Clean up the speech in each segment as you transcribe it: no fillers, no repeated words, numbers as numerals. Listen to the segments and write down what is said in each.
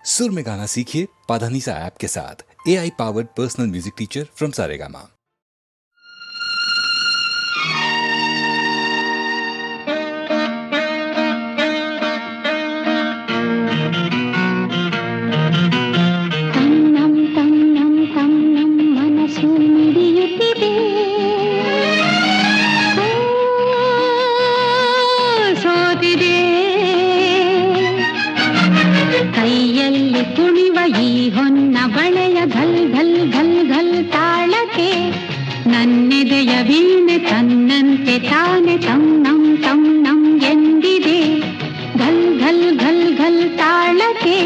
सुर में गाना सीखिए पाधानीसा ऐप के साथ। AI powered personal music teacher from Saregama. ನನ್ನೆದೆಯ ವೀಣೆ ತನ್ನಂತೆ ತಾನೆ ತನ್ನಂ ತನ್ನಂ ಎಂದಿದೆ. ಘಲ್ ಘಲ್ ಘಲ್ ಘಲ್ ತಾಳಕ್ಕೆ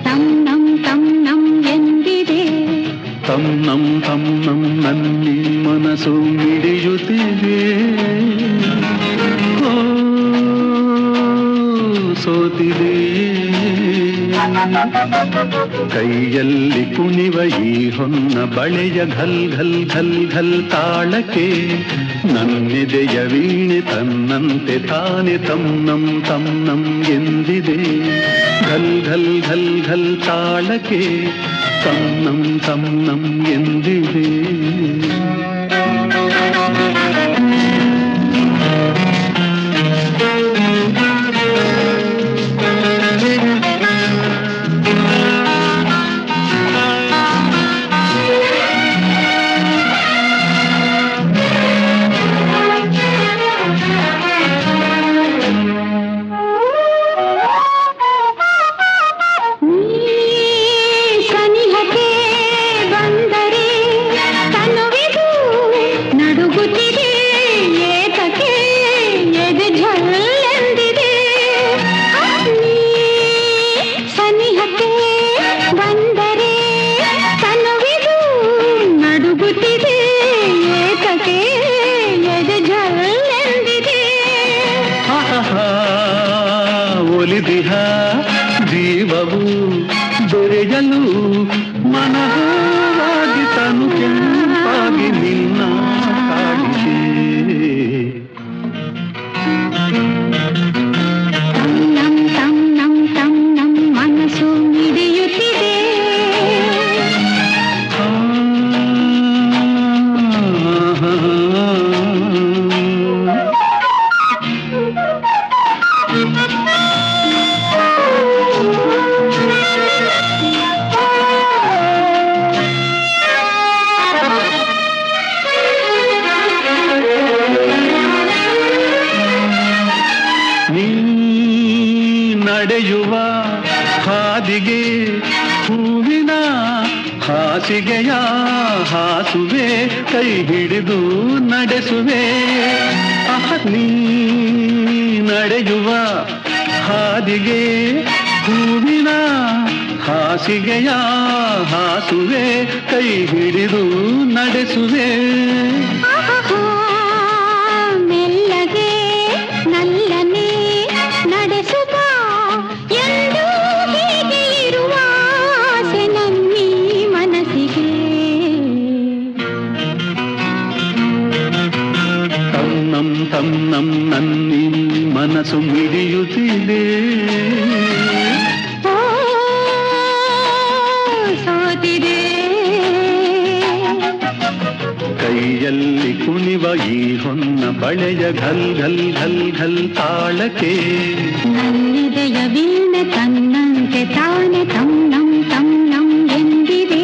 ತನ್ನಂ ತನ್ನಂ ಎಂದಿದೆ. ತನ್ನಂ ತನ್ನಂ ನನ್ನಿ ಮನಸ್ಸು ಮಿಡಿಯುತ್ತಿದೆ. ಸೋತಿದೆ ಕೈಯಲ್ಲಿ ಕುಣಿವ ಈ ಹೊನ್ನ ಬಳೆಯ ಘಲ್ ಘಲ್ ಘಲ್ ಘಲ್ ತಾಳಕ್ಕೆ ನನ್ನೆದೆಯ ವೀಣೆ ತನ್ನಂತೆ ತಾನೆ ತನ್ನಂ ತನ್ನಂ ಎಂದಿದೆ. ಘಲ್ ಘಲ್ ಘಲ್ ಘಲ್ ತಾಳಕ್ಕೆ ತನ್ನಂ ತನ್ನಂ ಎಂದಿದೆ. ಒಲಿದಿಹ ಜೀವವು ದೊರೆಯಲು ಮನವಾಗಿ ತನು ಕೆಂಪಾಗಿ ನಿನ್ನ ಕಾಡಿಗೆ. ತನ್ನಂ ತನ್ನಂ ತನ್ನಂ ಮನಸ್ಸು ಮಿಡಿಯುತ್ತಿದೆ. ನಡೆಯುವ ಹಾದಿಗೆ ಹೂವಿನ ಹಾಸಿಗೆಯ ಹಾಸುವೆ ಕೈ ಹಿಡಿದು ನಡೆಸುವೆ. ನೀ ನಡೆಯುವ ಹಾದಿಗೆ ಹೂವಿನ ಹಾಸಿಗೆಯ ಹಾಸುವೆ ಕೈ ಹಿಡಿದು ನಡೆಸುವೆ. ಮೆಲ್ಲಗೆ ನಲ್ಲನೆ ನಡೆಸುವ ಎಂದು ಹೀಗೆ ಇರುವ ಆಸೆ ನನ್ನೀ ಮನಸ್ಸಿಗೆ. ತನ್ನಂ ತನ್ನಂ ನನ್ನಿ ಮನಸ್ಸು ಮಿಡಿಯುತ್ತಿದೆ. ಸೋತಿದೆ ಕೈಯಲ್ಲಿ ಕುಣಿವ ಈ ಹೊನ್ನ ಬಳೆಯ ಘಲ್ ಘಲ್ ಘಲ್ ಘಲ್ ತಾಳಕ್ಕೆ ನನ್ನೆದೆಯ ವೀಣೆ ತನ್ನಂತೆ ತಾನೆ ತನ್ನಂ ತನ್ನಂ ಎಂದಿದೆ.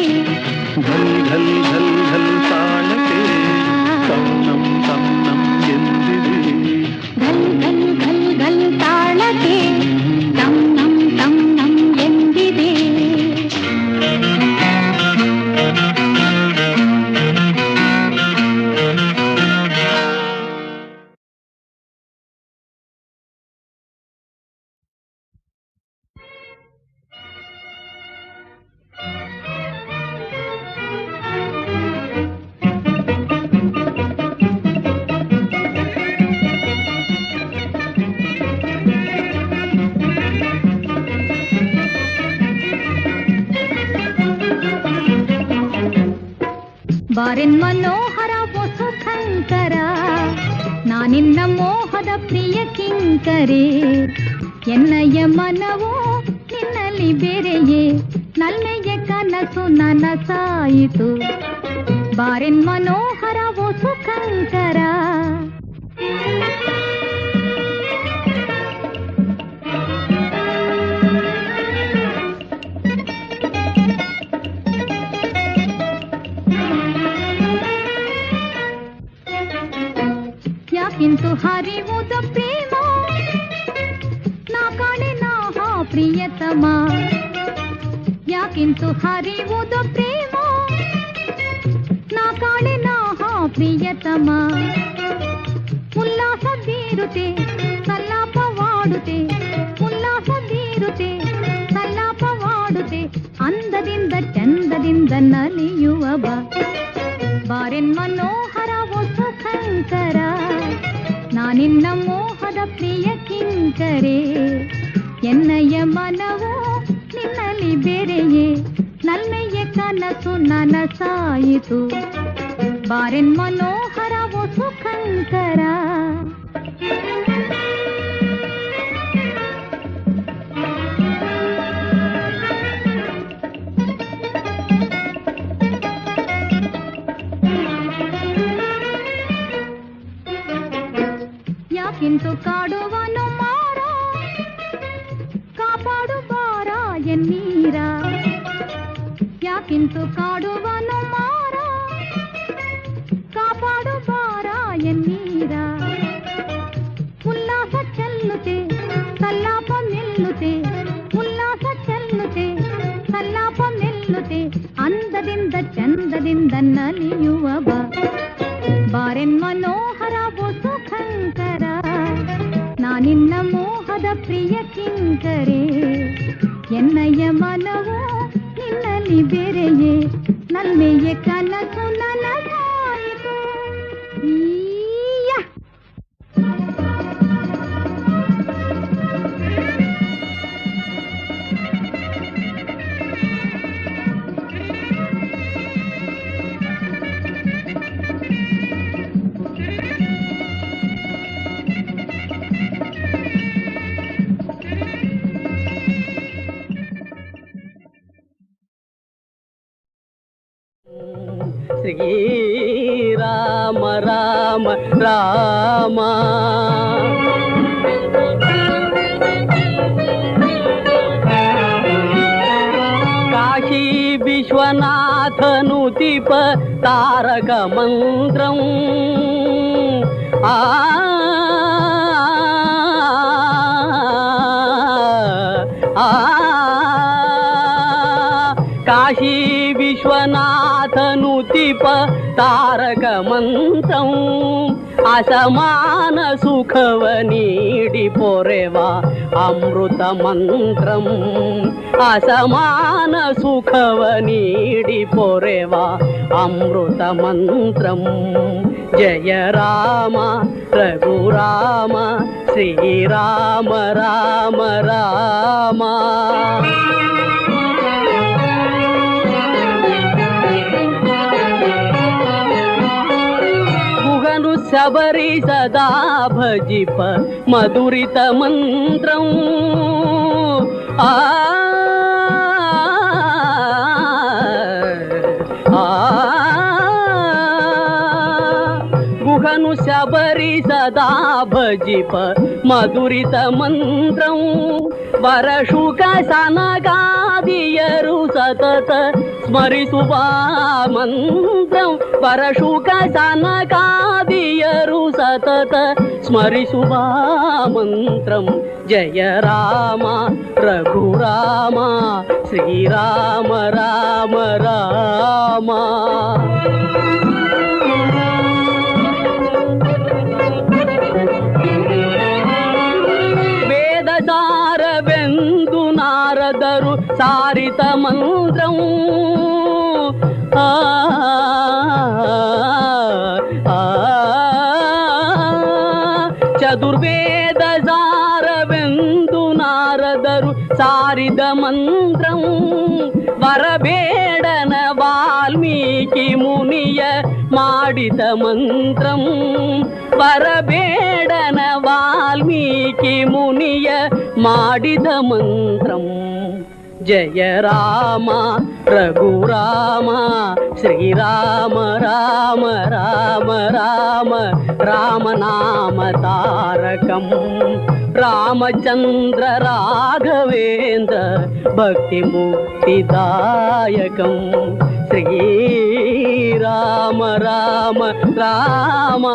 ಘಲ್ ಘಲ್ ಘಲ್ ಘಲ್ ತಾಳಕ್ಕೆ ತನ್ನಂ ತನ್ನಂ ಎಂದಿದೆ. ಘಲ್ ಘಲ್ ಘಲ್ ಘಲ್ ತಾಳಕ್ಕೆ ತನ್ನಂ ತನ್ನಂ ಎಂದಿದೆ. ಬಾರೆನ್ ಮನೋಹರ ಸುಖಂಕರ ನಾನಿನ್ನ ಮೋಹದ ಪ್ರಿಯ ಕಿಂಕರೆ ಎನ್ನಯ ಮನವೋ ನಿನ್ನಲ್ಲಿ ನಿನ್ನಲ್ಲಿ ಬೇರೆಯೇ ನಲ್ಮೆಯ ಕನಸು ನನಸಾಯಿತು ಬಾರೆನ್ ಮನೋಹರ ಓ ಸುಖಂಕರ ಯಾಕಿಂತು ಹರಿವುದ ಪ್ರೇಮ ನಾ ಕಾಣೆ ನಾ ಪ್ರಿಯತಮ ಯಾಕಿಂತು ಹರಿವುದ ಪ್ರೇಮ ನಾ ಕಾಣೆ ನಾ ಪ್ರಿಯತಮ ಉಲ್ಲಾಸ ಬೀರುತೆ ಸಲ್ಲಾಪವಾಡುತ್ತೆ ಉಲ್ಲಾಸದೀರುತೆ ಸಲ್ಲಾಪವಾಡುತ್ತೆ ಅಂದದಿಂದ ಚಂದದಿಂದ ನಲಿಯುವ ಬಾರೆನ್ ಮನೋಹರ ಓ ಸುಖಂಕರ ನಾನಿನ್ನ ಮೋಹದ ಪ್ರಿಯ ಕಿಂಕರೆ ಎನ್ನಯ್ಯ ಮನವೋ ನಿನ್ನಲ್ಲಿ ಬೇರೆಯೇ ನಲ್ಮೆಯ ಕನಸು ನನಸಾಯಿತು ಬಾರೆನ್ ಮನೋಹರ ಓ ಸುಖಂಕರ ಯಾಕಿಂತು ಕಾಡುವನು ಮಾರ ಕಾಪಾಡು ಬಾರ ಎನ್ನೀರ ಯಾಕಿಂತು ಕಾಡುವನು ಮಾರ ಕಾಪಾಡು ಬಾರ ಎನ್ನೀರ ಉಲ್ಲಾಸ ಚೆಲ್ಲುತ್ತೆ ಸಲ್ಲಾಪ ನಿಲ್ಲುತ್ತೆ ಉಲ್ಲಾಸ ಚೆಲ್ಲುತ್ತೆ ಸಲ್ಲಾಪ ನಿಲ್ಲುತ್ತೆ ಅಂದದಿಂದ ಚಂದದಿಂದ ನಲಿಯುವ ಬಾರೆನ್ ಮನೋಹರ ಓ ಸುಖಂಕರ ನಾನಿನ್ನ ಮೋಹದ ಪ್ರಿಯ ಕಿಂಕರೆ ಎನ್ನಯ್ಯ ಮನವೋ ನಿನ್ನಲ್ಲಿ ಬೇರೆಯೇ ನಲ್ಮೆಯ ಕನಸು ನನಸಾಯಿತು ಶ್ರೀರಾಮ ರಾಮ ರಾಮ ಕಾಶಿ ವಿಶ್ವನಾಥನು ದೀಪ ತಾರಕ ಮಂತ್ರಂ ಕಾಶಿ ವಿಶ್ವನಾಥನು ದೀಪ ತಾರಕ ಮಂತ್ರಂ ಅಸಮಾನ ಸುಖವ ನೀಡಿ ಪೊರೆವ ಅಮೃತ ಮಂತ್ರಂ ಅಸಮಾನ ಸುಖವ ನೀಡಿ ಪೊರೆವ ಅಮೃತ ಮಂತ್ರಂ ಜಯ ರಾಮ ರಘುರಾಮ ಶ್ರೀರಾಮ ರಾಮ ರಾಮ ಶಬರಿ ಸದಾ ಭಜಿಪ ಮಧುರಿತ ಮಂತ್ರಂ ಗುಹನು ಶಬರಿ ಸದಾ ಭಜಿಪ ಮಧುರಿತ ಮಂತ್ರಂ ವರಶುಕ ಸನಗಾದಿಯರು ಸತತ ಸ್ಮರಿಸುವ ಮಂತ್ರಂ ವರಶುಕ ಸನಗಾದಿಯರು ಸತತ ಸ್ಮರಿಸುವ ಮಂತ್ರಂ ಜಯ ರಾಮ ರಘುರಾಮ ಶ್ರೀರಾಮ ರಾಮ ರಾಮ ವೇದಸಾರವೆಂದು ನಾರದರು ಸಾರಿತ ಮಂತ್ರಂ ಚತುರ್ವೇದ ಸಾರವೆಂದು ನಾರದರು ಸಾರಿದ ಮಂತ್ರಂ ವರಬೇಡನ ವಾಲ್ಮೀಕಿ ಮುನಿಯ ಮಾಡಿದ ಮಂತ್ರಂ ವರಬೇಡನ ವಾಲ್ಮೀಕಿ ಮುನಿಯ ಮಾಡಿದ ಮಂತ್ರಂ ಜಯ ರಾಮ ರಘುರಾಮ ಶ್ರೀರಾಮ ರಾಮ ರಾಮ ರಾಮ ರಾಮನಾಮ ತಾರಕಂ ರಾಮಚಂದ್ರ ರಾಘವೇಂದ್ರ ಭಕ್ತಿ ಮುಕ್ತಿದಾಯಕಂ ಶ್ರೀರಾಮ ರಾಮ ರಾಮ.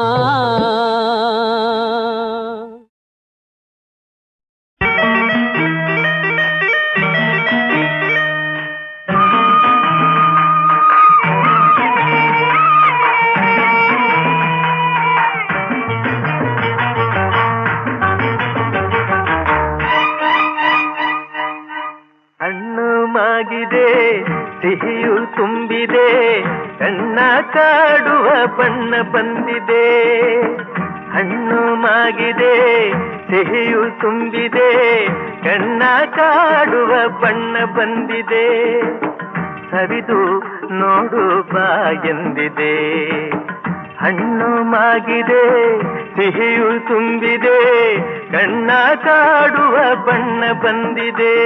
ಹಣ್ಣು ಮಾಗಿದೆ ಸಿಹಿಯು ತುಂಬಿದೆ ಕಣ್ಣ ಕಾಡುವ ಬಣ್ಣ ಬಂದಿದೆ. ಹಣ್ಣು ಮಾಗಿದೆ ಸಿಹಿಯು ತುಂಬಿದೆ ಕಣ್ಣ ಕಾಡುವ ಬಣ್ಣ ಬಂದಿದೆ. ಸವಿದು ನೋಡು ಬಾ ಎಂದಿದೆ. ಹಣ್ಣು ಮಾಗಿದೆ ಸಿಹಿಯು ತುಂಬಿದೆ ಕಣ್ಣ ಕಾಡುವ ಬಣ್ಣ ಬಂದಿದೆ.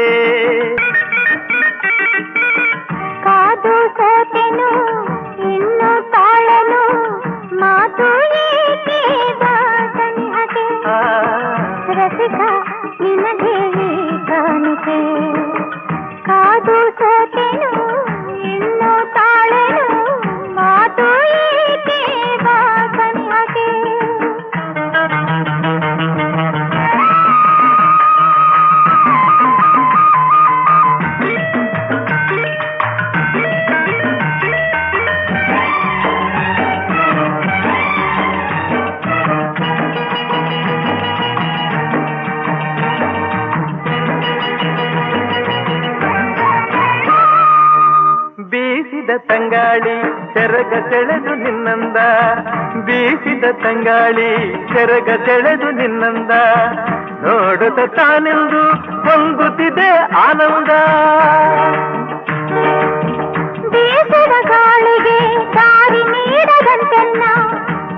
ಕಾದು ಸೋತೆನು ಇನ್ನು ತಾಳನು ಮಾತು ಏಕೆ ಬಾಸನಿಹತೆ ರಸಿಕ ನಿನಗೆ ಕಾಣಿಕೆ. ಕಾದು ಸೋತೆನು ಇನ್ನು ತಾಳನು ಮಾತು ಏಕೆ ಬಾಸನಿಹತೆ. ಬೀಸಿದ ತಂಗಾಳಿ ಸೆರಗ ಸೆಳೆದು ನಿನ್ನಂದ. ಬೀಸಿದ ತಂಗಾಳಿ ಸೆರಗ ಸೆಳೆದು ನಿನ್ನಂದ. ನೋಡುತ್ತ ತಾನೆಂದು ಹೊಂದುತ್ತಿದೆ ಆನಂದ. ಬೀಸುವ ಗಾಳಿಗೆ ದಾರಿ ನೀಡದಂತೆನ್ನ.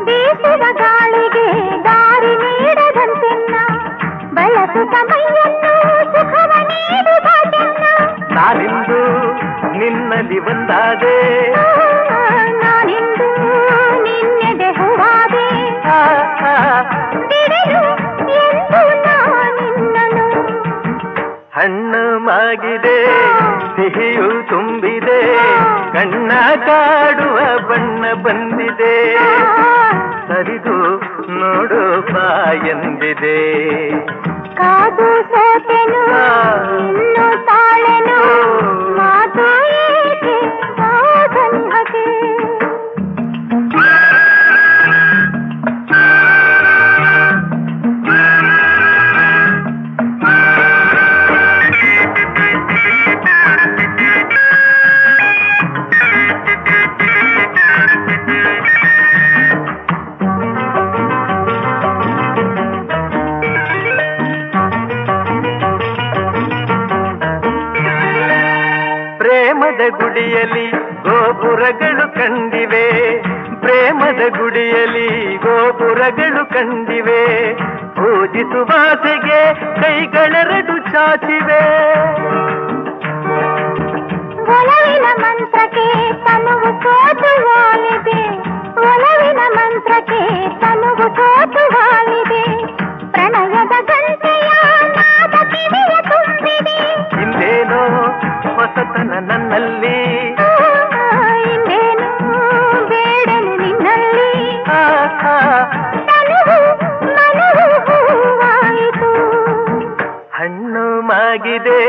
ಬೀಸುವ ಗಾಳಿಗೆ ದಾರಿ ನೀಡದಂತೆನ್ನ. ಬಳಸುತ್ತ ಮೈಯನ್ನು ಸುಖವ ನೀಡುವ ಚೆನ್ನ. ನಾನಿಂದು ನಿನ್ನಲ್ಲಿ ಒಂದಾದೆ. ನಾನಿಂದು ನಿನ್ನೆದೆ ಹೂವಾದೆ. ಬಿಡೆನು ಎಂದು ನಾನಿನ್ನನು. ಹಣ್ಣು ಮಾಗಿದೆ ಸಿಹಿಯು ತುಂಬಿದೆ ಕಣ್ಣ ಕಾಡುವ ಬಣ್ಣ ಬಂದಿದೆ. ಸರಿದು ನೋಡು ಬಾ ಎಂದಿದೆ. ಕಾದು ಸೋತೆನು ಇನ್ನು ತಾಳೆನು ಮಾತು ಏಕೆ ಬಾಸನಿಹತೆ. ಪ್ರೇಮದ ಗುಡಿಯಲ್ಲಿ ಗೋಪುರಗಳು ಕಂಡಿವೆ. ಪ್ರೇಮದ ಗುಡಿಯಲ್ಲಿ ಗೋಪುರಗಳು ಕಂಡಿವೆ. ಪೂಜಿಸುವಾಸೆಗೆ ಕೈಗಳೆರಡು ಚಾಚಿವೆ. ಒಲವಿನ ಮಂತ್ರಕ್ಕೆ ತನುವು ಸೋತು ವಾಲಿದೆ. ಒಲವಿನ ಮಂತ್ರಕ್ಕೆ ತನುವು ಸೋತು ವಾಲಿದೆ. ಪ್ರಣಯದ ಗಂಟೆಯ ನಾದ ಕಿವಿಯ ತುಂಬಿದೆ. ಹಿಂದೇನೋ ಹೊಸತನ ನನ್ನಲ್ಲಿ. ಇನ್ನೇನು ಬೇಡನು ನಿನ್ನಲ್ಲಿ. ತನುವು ಮನವು ಹೂವಾಯಿತು. ಹಣ್ಣು ಮಾಗಿದೆ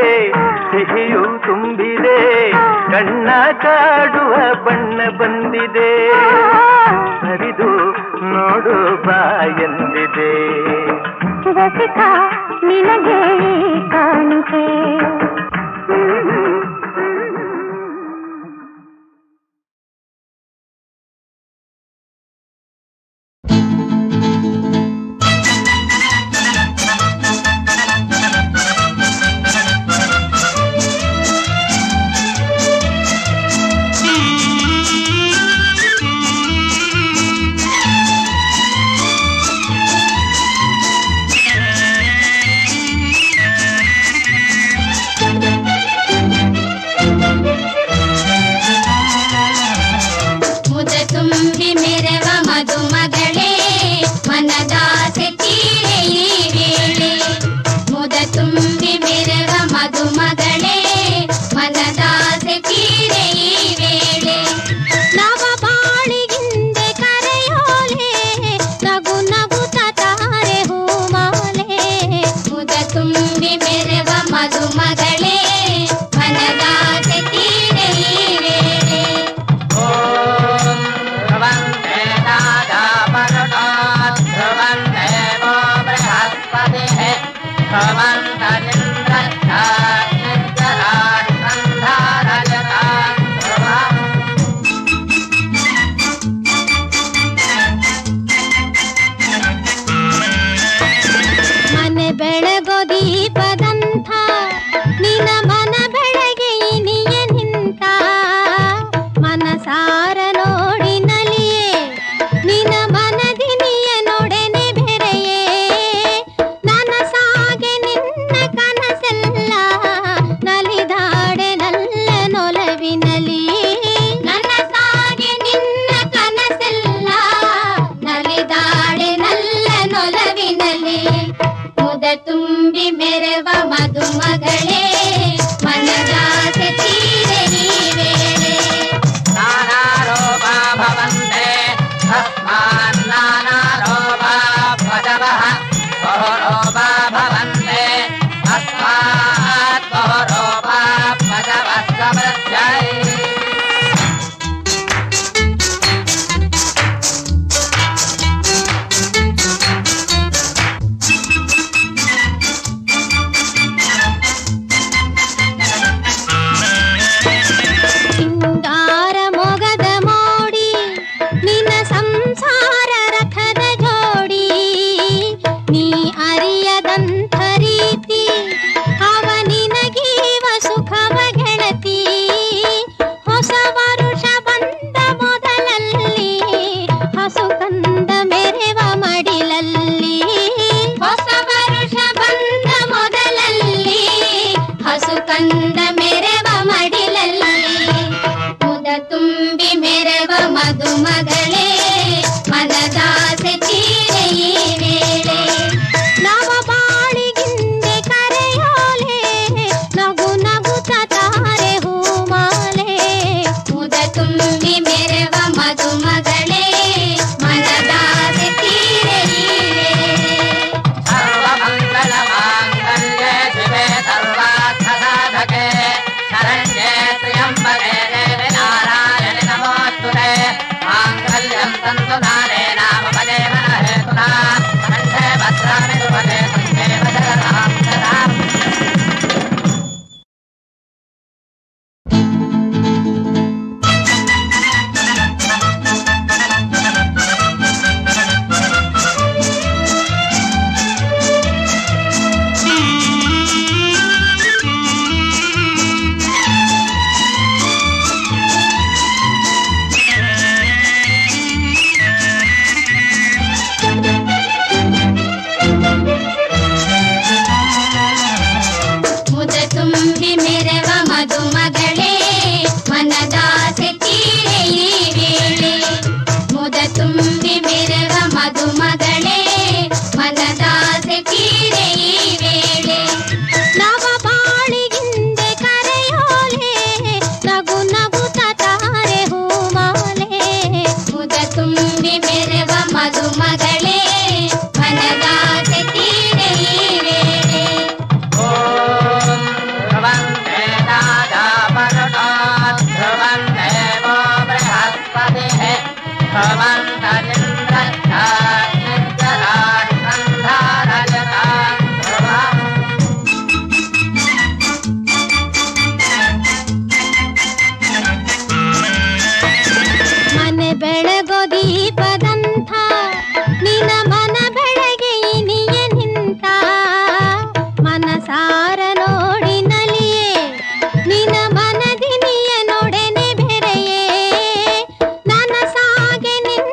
ಸಿಹಿಯು ತುಂಬಿದೆ ಕಣ್ಣ ಕಾಡುವ ಬಣ್ಣ ಬಂದಿದೆ. ಹರಿದು ನೋಡು ಬಾ ಎಂದಿದೆ. ರಸಿಕ ನಿನಗೆ ಕಾಣಿಕೆ. ನನಸಾಗೆ ನಿನ್ನ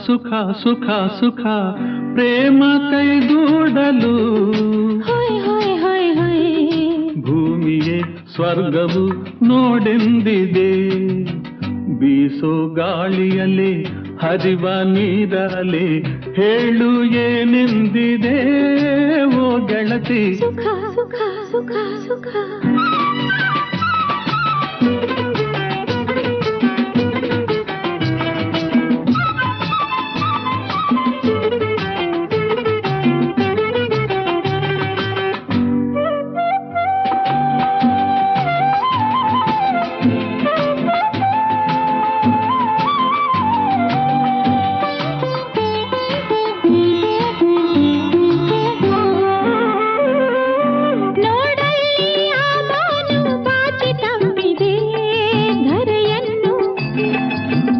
ಸುಖ ಸುಖ ಸುಖ ಪ್ರೇಮ ಕೈಗೂಡಲು ಹೊಯ್ ಹೊಯ್ ಹೊಯ್ ಹೊಯ್ ಭೂಮಿಯೇ ಸ್ವರ್ಗವು ನೋಡೆಂದಿದೆ. ಬೀಸೋ ಗಾಳಿಯಲೆ ಹರಿವ ನೀರಲೆ ಹೇಳು ಏನೆಂದಿದೆ ಓ ಗೆಳತಿ. ಸುಖ ಸುಖ ಸುಖ ಸುಖ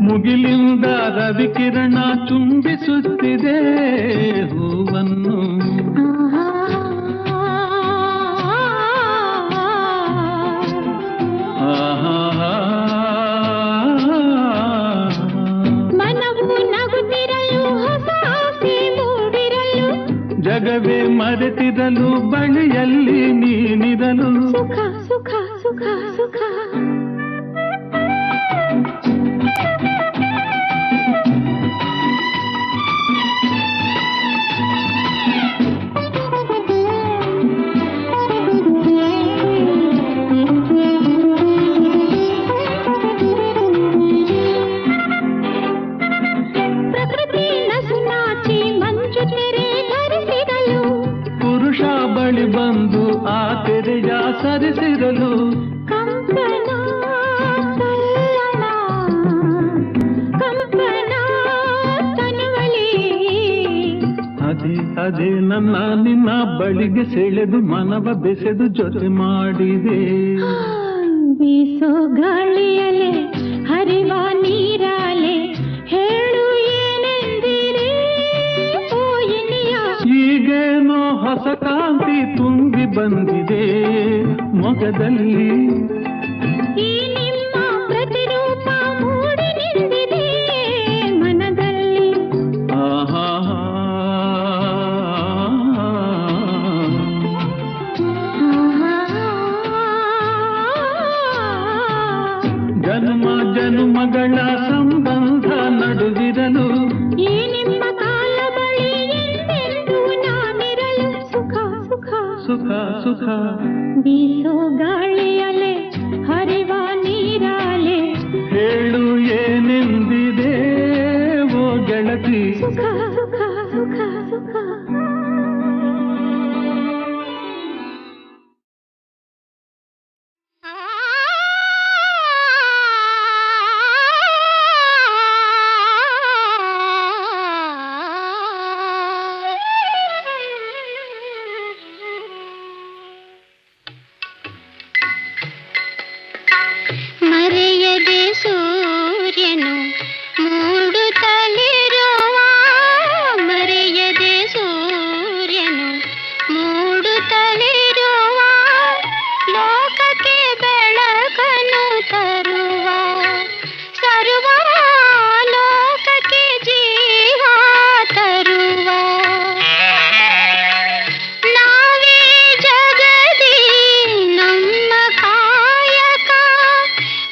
ಮುಗಿಲಿಂದ ರವಿಕಿರಣ ತುಂಬಿಸುತ್ತಿದೆ ಹೂವನ್ನು. ಮನವು ನಗುತ್ತಿರಲು ಹೊಸ ಆಸೆ ಮೂಡಿರಲು ಜಗವೇ ಮರೆತಿರಲು ಬಳಿಯಲ್ಲಿ ನೀನಿರಲು. ಸುಖ ಸುಖ ಸುಖ ಸುಖ ಪ್ರಕೃತಿ ನಸುನಾಚಿ ಮಂಜು ತೆರೆ ಧರಿಸಿರಲು ಪುರುಷ ಬಳಿ ಬಂದು ಆ ತೆರೆಯ ಸರಿಸಿರಲು. ಕಂಪನ ಕಲ್ಲಣ ಕಂಪನ ತನುವಲಿ ಅದೇ ಅದೇ ನನ್ನ ನಿನ್ನ ಬಳಿಗೆ ಸೆಳೆದು ಮನವ ಬೆಸೆದು ಜೊತೆ ಮಾಡಿದೆ. ಬೀಸೋ ಗಾಳಿಯಲೆ ಹರಿವ ನೀರಾಲೆ ಹೇಳು ಏನೆಂದಿರಿ ಓ ಇನಿಯ. ಈಗೇನೋ ಹೊಸ ಕಾಂತಿ ತುಂಬಿ ಬಂದಿದೆ ಮೊಗದಲ್ಲಿ. ಈ ನಿಮ್ಮ ಪ್ರತಿರೂಪ ಮೂಡಿ ನಿಂತಿದೆ ಮನದಲ್ಲಿ. ಆಹಾ ಜನ್ಮ ಜನ್ಮಗಳ ಸಂಬಂಧ ನಡುವಿರಲು. ಈ ನಿಮ್ಮ ಕಾಲ ಬಳಿ ಎಂದೆಂದೂ ನಾನಿರಲು. ಸುಖ ಸುಖ ಸುಖ ಸುಖ ಬೀಸೋ ಗಾಳಿಯಲೆ ಹರಿವ ನೀರಾಲೆ ಹೇಳು ಏನೆಂದಿದೆ ಓ ಗೆಳತಿ. ಸುಖ ಸುಖ ಸುಖ ಸುಖ ಮರೆಯದೆ ಸೂರ್ಯನು ಮೂಡುತ್ತಲಿರುವ ಮರೆಯದೆ ಸೂರ್ಯನು ಮೂಡುತ್ತಲಿರುವ ಲೋಕಕ್ಕೆ ಬೆಳಕನ್ನು ತರುವ ಸರ್ವ ಲೋಕಕ್ಕೆ ಜೀವ ತರುವ ನಾವೇ ಜಗದಿ ನಮ್ಮ ಕಾಯಕ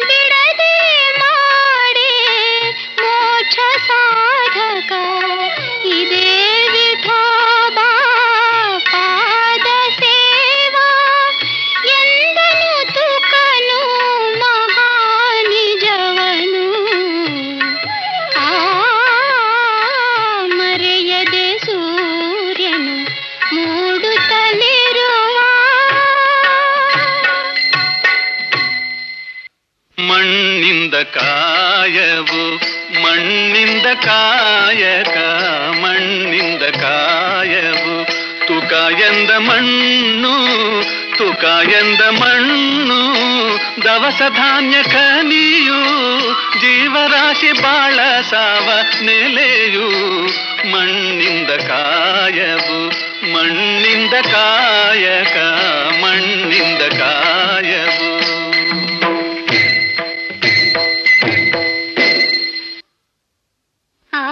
ಬಿಡದೆ ಮಾಡೆ ಮೋಕ್ಷ ಸಾಧಕ ಇದೇ ವಿಠೋಬಾ ಪಾದ ಸೇವಾ ಎಂದನು ತುಕನು ಮಹಾನಿಜವನು. ಆ ಮರೆಯದೆ ಸೂರ್ಯನು ಮೂಡುತ್ತಲಿರುವ ಮಣ್ಣಿಂದ ಕಾಯವು ಮಣ್ಣಿಂದ ಕಾಯಕ ಮಣ್ಣಿಂದ ಕಾಯವು ತುಕ ಎಂದ ಮಣ್ಣು ತುಕ ಎಂದ ಮಣ್ಣು ದವಸ ಧಾನ್ಯ ಕನಿಯು ಜೀವರಾಶಿ ಬಾಳ ಸಾವ ನೆಲೆಯು. ಮಣ್ಣಿಂದ ಕಾಯವು ಮಣ್ಣಿಂದ ಕಾಯಕ ಮಣ್ಣಿಂದ ಕಾಯವು. ಆ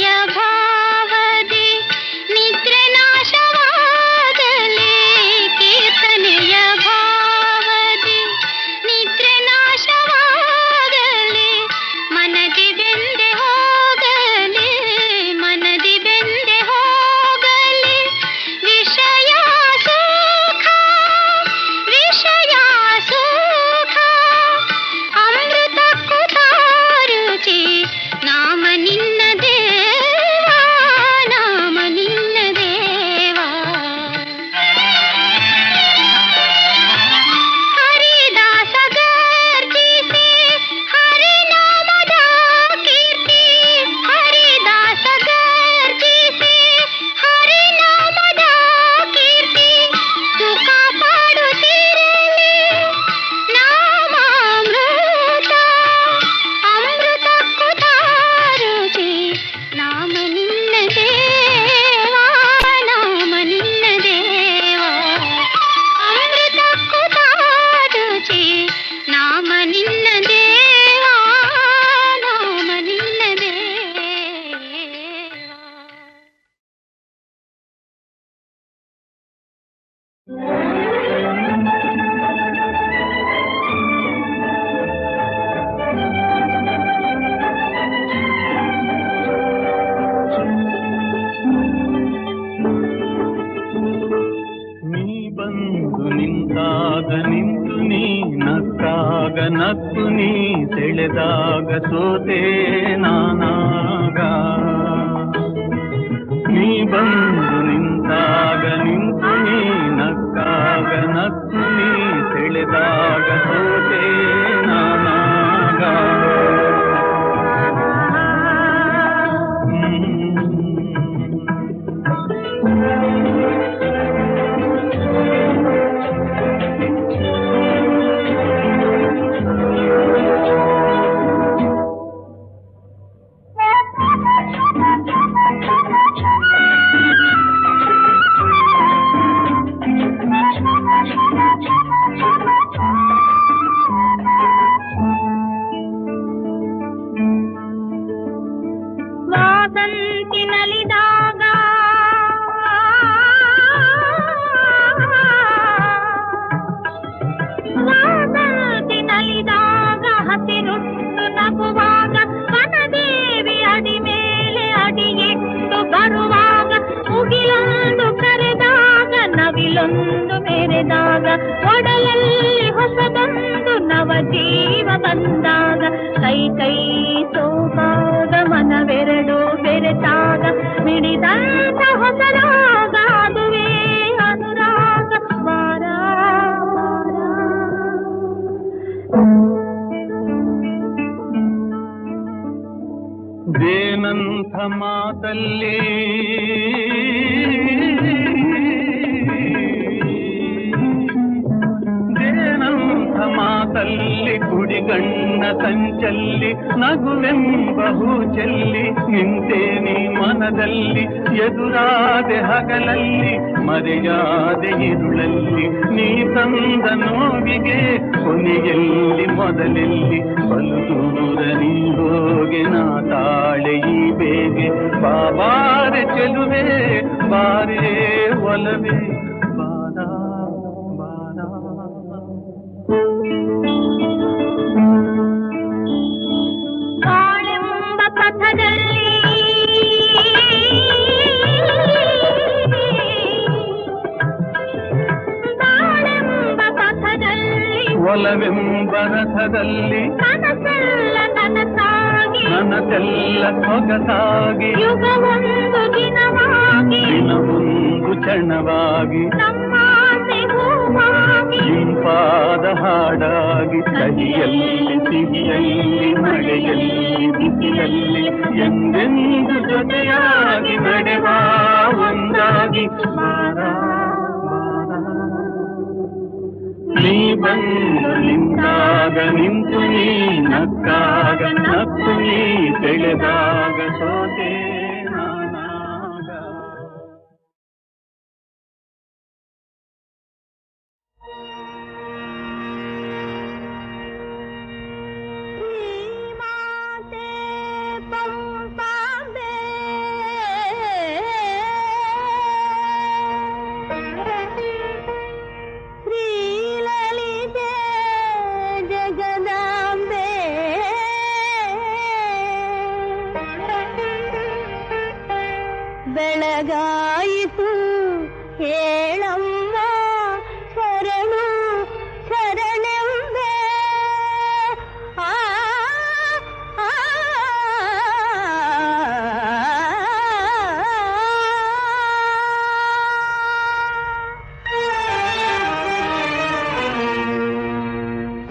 ಭಾವದಿ ನಿದ್ರೆ ನಾಶವಾಗಲಿ ಕೀರ್ತನೆಯ ಭಾವದಿ ನಿದ್ರೆ ನಾಶವಾಗಲಿ ಮನದಿ ಬೆಂದೆ ಹೋಗಲಿ ಮನದಿ ಬೆಂದೆ ಹೋಗಲಿ ವಿಷಯ ಸುಖ ವಿಷಯ ಸುಖ ಅಮೃತಕ್ಕೂ ತಾರುಚಿ ನಾಮ ನಿನ್ನ ದೇವಾ ನಾಮ ನಿನ್ನ ದೇವಾ ಹರಿದಾಸ ಗರ್ಜಿಸಿ ಹರಿನಾಮದ ಕೀರ್ತಿ ಹರಿದಾಸ ಗರ್ಜಿಸಿ ಹರಿನಾಮದ ಕೀರ್ತಿ ಸುಖ ಪಾಡುತ್ತಿರಲಿ ನಾಮಾಮೃತ ಅಮೃತಕ್ಕೂ ತಾರುಚಿ ನಾಮ ನಿನ್ನ ದೇವಾ ನಾಮ ನಿನ್ನ ದೇವಾ ಅಮೃತಕ್ಕೂ ತಾರುಚಿ ನಾಮ ನಿನ್ನ ದೇವಾ ನಾಮ ನಿನ್ನ ದೇವಾ. ನೀ ಬಂದು ನಿಂತಾಗ ನಿಂತು ನೀ ನಕ್ಕಾಗ ನಕ್ಕು ನೀ ಸೆಳೆದಾಗ ಸೋತೆ ನಾನಾಗ ನೀ ಬಂದು ನಿಂತಾಗ ನಿಂತು ನೀ ನಕ್ಕಾಗ ನಕ್ಕು ನೀ ಸೆಳೆದಾಗ ಸೋತೆ ನಾನಾಗ ವಾಸಂತಿ ನಲಿದಾಗ ವಾಸಂತಿ ನಲಿದಾಗ ಹಸಿರುಟ್ಟು ನಗುವಾಗ ವನದೇವಿ ಅಡಿ ಮೇಲೆ ಅಡಿಯಿಟ್ಟು ಬರುವಾಗ ಮುಗಿಲೊಂದು ಕರೆದಾಗ ನವಿಲೊಂದು ಮೆರೆದಾಗ ಒಡಲಲ್ಲಿ ಹೊಸದೊಂದು ನವ ಜೀವ ಬಂದಾಗ ಕೈ ಕೈ ಸೋಗಾಗ ಮನವೆರಡು ಬೆರೆತಾಗ ಮಿಡಿದಂತ ಹೊಸರಾಗ ಅದುವೇ ಅನುರಾಗ ವಾರ ದೇನಂಥ ಮಾತಲ್ಲಿ ದೇನಂಥ ಮಾತಲ್ಲಿ ಕುಡಿಗಣ್ಣ ಸಂಚಲ್ಲಿ ನಗುವೆಂಬ ಹೂಚಲ್ಲಿ ನಿಂತೆ ನೀ ಮನದಲ್ಲಿ ಎದುರಾದೆ ಹಗಲಲ್ಲಿ ಮರೆಯಾದೆ ಇರುಳಲ್ಲಿ ನೀ ತಂದ ನೋವಿಗೆ ಕೊನೆಯಲ್ಲಿ ಮೊದಲೆಲ್ಲಿ ಬಲು ದೂರ ನೀ ಹೋಗೆ ನಾ ತಾಳೆ ಈ ಬೇಗೆ ಬಾಬಾರೆ ಚೆಲುವೆ ಬಾರೇ ಒಲವೇ ಬಾರ ಬಾರ ಬಾಳೆಂಬ ಪಥದಲ್ಲಿ ಬಾಳೆಂಬ ಪಥದಲ್ಲಿ ಒಲವೆಂಬ ರಥದಲ್ಲಿ ಕನಸೆಲ್ಲ ನನಸಾಗಿ ನನಗೆಲ್ಲ ಸೊಗಸಾಗಿ ಯುಗವೊಂದು ದಿನವಾಗಿ ದಿನವೊಂದು ಕ್ಷಣವಾಗಿ ನಮ್ಮಾಸೆ ಹೂವಾಗಿ ಇಂಪಾದ ಹಾಡಾಗಿ ಕಹಿಯಲ್ಲಿ ಸಿಹಿಯಲ್ಲಿ ಮಳೆಯಲ್ಲಿ ಬಿಸಿಲಲ್ಲಿ ಎಂದೆಂದು ಜೊತೆಯಾಗಿ ನಡೆವ ಒಂದಾಗಿ ಬಾರ ಬಾರ. ನೀ ಬಂದು ನಿಂತಾಗ ನಿಂತು ನೀ ನಕ್ಕಾಗ ನಕ್ಕು ನೀ ಬೆಳೆದಾಗ ಸೋತೆ ನಾನಾಗ. ಮಾತೆ ಪಂಪಾಂಬೆ ಬೆಳಗಾಯಿತು ಹೇಳಮ್ಮ ಶರಣು ಶರಣೆಂಬೆ ಆ ಆ,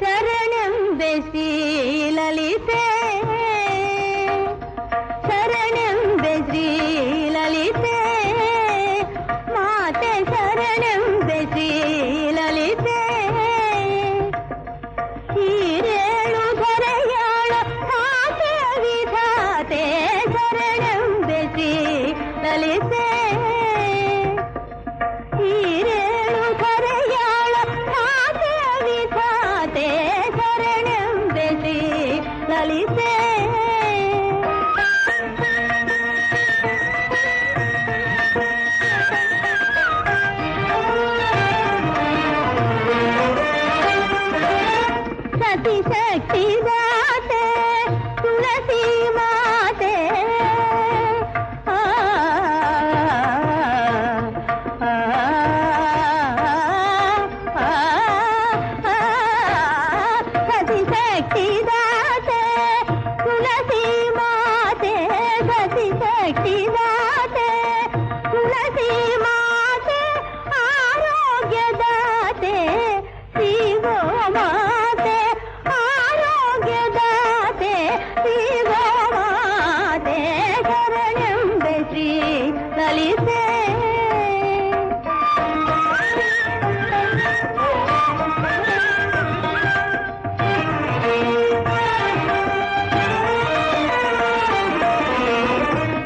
ಶರಣೆಂಬೆ ಶ್ರೀಲಲಿತೆ ಶರಣೆಂಬೆ ಶ್ರೀಲಲಿತೆ ಮಾತೆ ಶರಣೆಂಬೆ ಶ್ರೀಲಲಿತೆ ಹೀರೇಳು ಧರೆಯಾಳ ಆಕೆ ವಿಧಾತೆ ಶರಣೆಂಬೆ ಶ್ರೀಲಲಿತೆ ಹೀರೇಳು ಧರೆಯಾಳ ಆಕೆ ವಿಧಾತೆ ಶರಣೆಂಬೆ ಶ್ರೀಲಲಿತೆ ಸತಿ ಶಕ್ತಿ ದಾತೆ ತುಳಸಿ ಮಾತೆ ಆ, ಆ, ಆ, ಆ, ಸತಿ ಶಕ್ತಿ ದಾತೆ ತುಳಸಿ ಮಾತೆ ಸತಿ ಶಕ್ತಿ ದಾತೆ ತುಳಸಿ ಮಾತೆ ಆರೋಗ್ಯದಾತೆ ಶಿವೋ ಮಾತೆ ಆರೋಗ್ಯದಾತೆ ಶಿವೋ ಮಾತೆ ಶರಣೆಂಬೆ ಶ್ರೀ ಲಲಿತೆ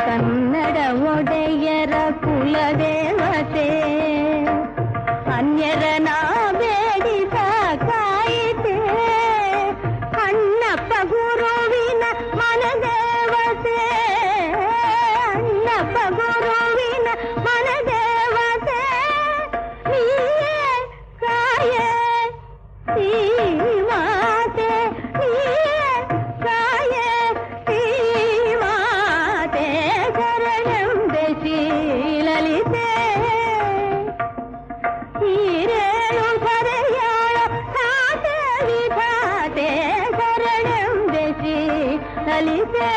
ಕನ್ನಡ ಒಡೆಯರ ಕುಲದೇವತೆ ಅನ್ಯರ ನಾ ಬೇಡಿ ಸಾಕಾಯಿತೆ ಅಣ್ಣಪ್ಪ ಗುರುವಿನ ಮನದೇವತೆ ಅಣ್ಣಪ್ಪ ಗುರುವಿನ ಮನದೇವತೆ ನೀಯೇ ಕಾಯೇ ಶ್ರೀಮಾತೆ ನೀಯೇ ಕಾಯೇ ಶ್ರೀಮಾತೆ ಶರಣೆಂಬೆ ಶ್ರೀಲಲಿತೆ ಹೀರೇಳು ಧರೆಯಾಳ ಆಕೆ ವಿಧಾತೆ ಶರಣೆಂಬೆ ಶ್ರೀಲಲಿತೆ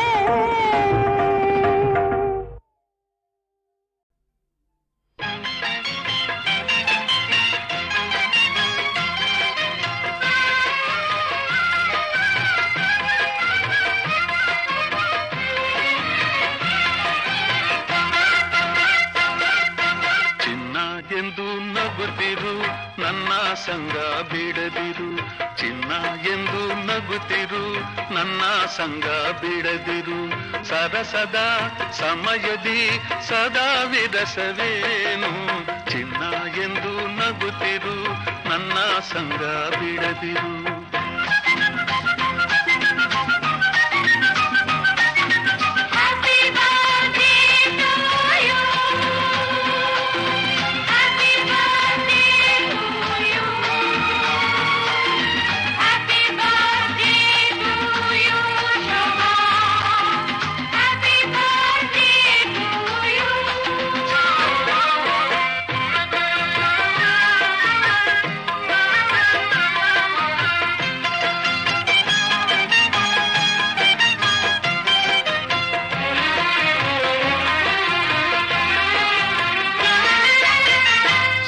ಚಿನ್ನ ಎಂದು ನಗುತ್ತಿರು ನನ್ನ ಸಂಗ ಬಿಡದಿರು ಚಿನ್ನ ಎಂದು ನಗುತ್ತಿರು ನನ್ನ ಸಂಗ ಬಿಡದಿರು ಸರಸದ ಸಮಯದಿ ಸದಾ ವಿರಸವೇನು ಚಿನ್ನ ಎಂದು ನಗುತ್ತಿರು ನನ್ನ ಸಂಗ ಬಿಡದಿರು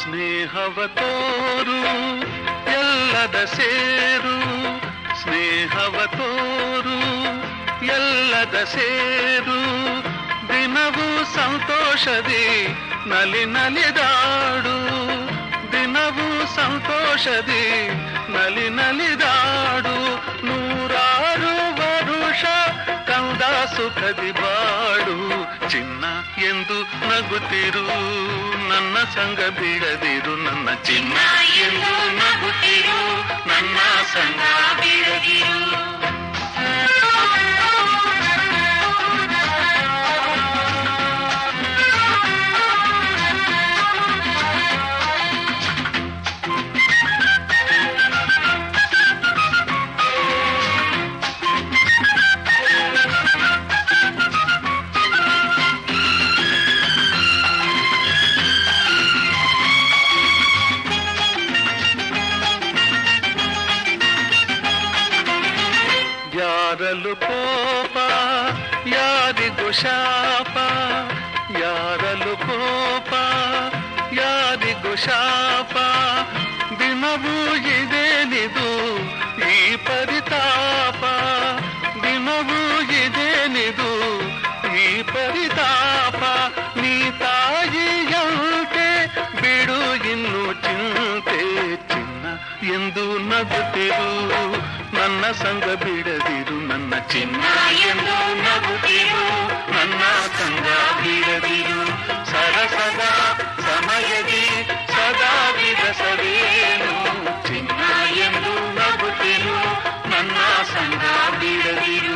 ಸ್ನೇಹವ ತೋರು ಎಲ್ಲದ ಸೇರು ಸ್ನೇಹವ ತೋರು ಎಲ್ಲದ ಸೇರು ದಿನವೂ ಸಂತೋಷದಿ ನಲಿ ನಲಿದಾಡು ದಿನವೂ ಸಂತೋಷದಿ ನಲಿ ನಲಿದಾಡು ನೂರಾರು ವರುಷ ಕಂದ ಸುಖದಿ ಬಾಡು ಚಿನ್ನ ಎಂದು ನಗುತ್ತಿರು ನನ್ನ ಸಂಗ ಬಿಡದಿರು ನನ್ನ ಚಿನ್ನ ಎಂದು ನಗುತ್ತಿರು ನನ್ನ ಸಂಗ ಬಿಡದಿರು ಶಾಪ ಯಾರಲು ಕೋಪ ಯಾರಿಗೂ ಶಾಪ ದಿನವೂ ಇದೇನಿದು ಈ ಪರಿತಾಪ ದಿನವೂ ಇದೇನಿದು ಈ ಪರಿತಾಪ ನೀ ತಾಯಿಯಂತೆ ಬಿಡು ಇನ್ನು ಚಿಂತೆ ಚಿನ್ನ ಎಂದು ನಗುತ್ತಿರು ನನ್ನ ಸಂಗ ಬಿಡದಿರು ನನ್ನ ಚಿನ್ನ ಎಂದು ನಗುತ್ತಿರು ನನ್ನ ಸಂಗ ಬಿಡದಿರು ಸರಸದ ಸಮಯದಿ ಸದಾ ವಿರಸವೇನು ಚಿನ್ನ ಎಂದು ನಗುತ್ತಿರು ನನ್ನ ಸಂಗ ಬಿಡದಿರು